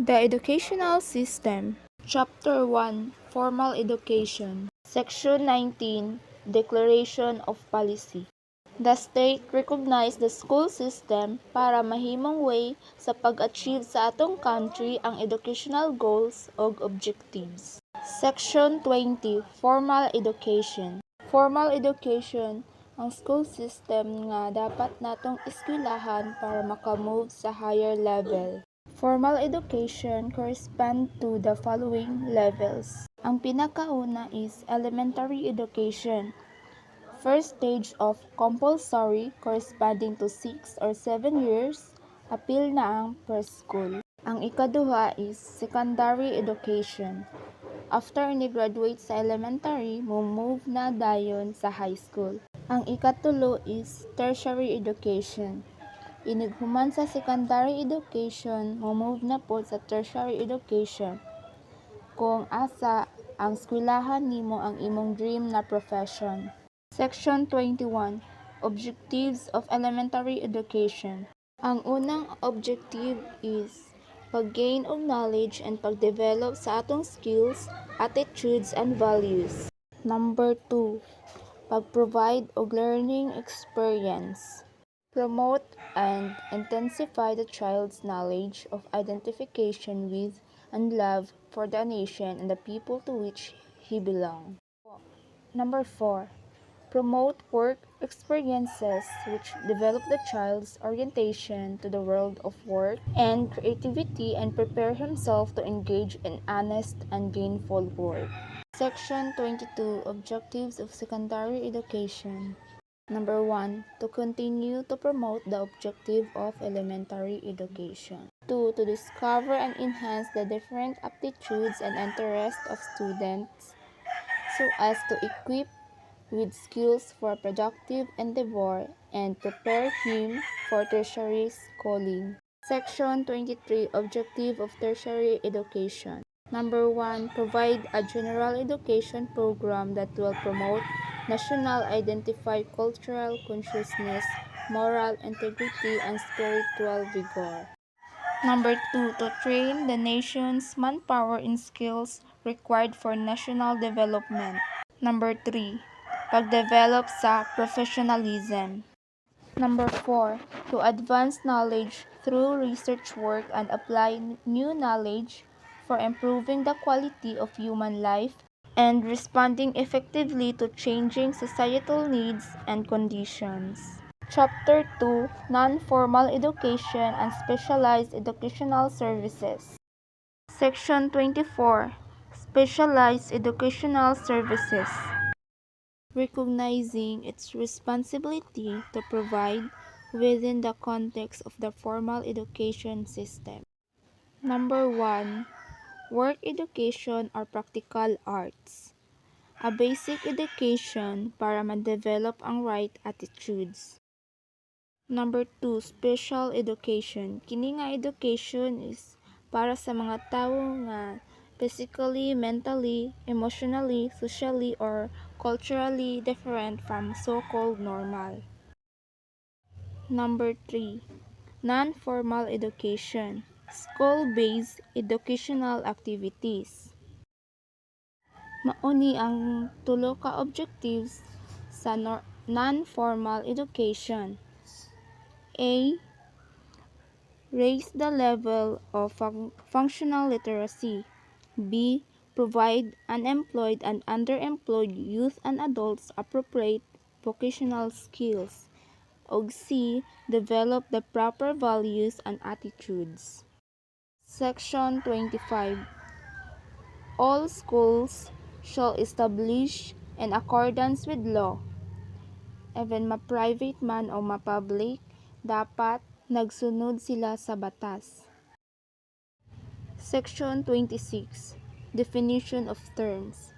The Educational System. Chapter 1, Formal Education. Section 19, Declaration of Policy. The state recognized the school system para mahimong way sa pag-achieve sa atong country ang educational goals ug objectives. Section 20, Formal Education. Formal education ang school system nga dapat natong eskwelahan para makamove sa higher level. Formal education correspond to the following levels. Ang pinakauna is elementary education. First stage of compulsory corresponding to 6 or 7 years, apil na ang preschool. Ang ikaduha is secondary education. After ni graduate sa elementary, move na dayon sa high school. Ang ikatulo is tertiary education. Inighuman sa secondary education, move na po sa tertiary education. Kung asa ang eskwelahan nimo ang imong dream na profession. Section 21, Objectives of Elementary Education. Ang unang objective is pag-gain of knowledge and pag-develop sa atong skills, attitudes, and values. Number 2, pag-provide og learning experience. Promote and intensify the child's knowledge of identification with and love for the nation and the people to which he belongs. Number 4, promote work experiences which develop the child's orientation to the world of work and creativity and prepare himself to engage in honest and gainful work. Section 22, Objectives of Secondary Education. Number 1, to continue to promote the objective of elementary education. 2, to discover and enhance the different aptitudes and interests of students so as to equip with skills for productive endeavor and prepare him for tertiary schooling. Section 23, Objective of Tertiary Education. Number 1, provide a general education program that will promote national identify cultural consciousness, moral integrity, and spiritual vigor. Number 2, to train the nation's manpower in skills required for national development. Number 3, pag-develop sa professionalism. Number 4, to advance knowledge through research work and apply new knowledge for improving the quality of human life and responding effectively to changing societal needs and conditions. Chapter 2, Non-Formal Education and Specialized Educational Services. Section 24, Specialized Educational Services. Recognizing its responsibility to provide within the context of the formal education system. Number 1, work education or practical arts. A basic education para ma-develop ang right attitudes. Number 2, special education. Kini nga education is para sa mga tawo nga physically, mentally, emotionally, socially, or culturally different from so-called normal. Number 3, non-formal education. School-based educational activities. Mauni ang tulo ka objectives sa non-formal education. A, raise the level of functional literacy. B, provide unemployed and underemployed youth and adults appropriate vocational skills. O C, develop the proper values and attitudes. Section 25. All schools shall establish in accordance with law, even ma-private man o ma-public, dapat nagsunod sila sa batas. Section 26. Definition of terms.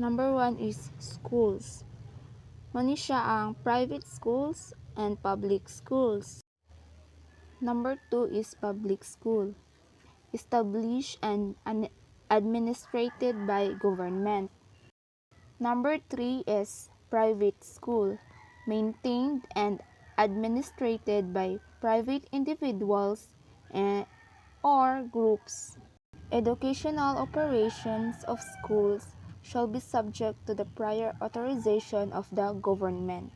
Number 1 is schools. Mani siya ang private schools and public schools. Number 2 is public school. Established and administrated by government. Number 3 is private school. Maintained and administrated by private individuals or minor groups. Educational operations of schools shall be subject to the prior authorization of the government.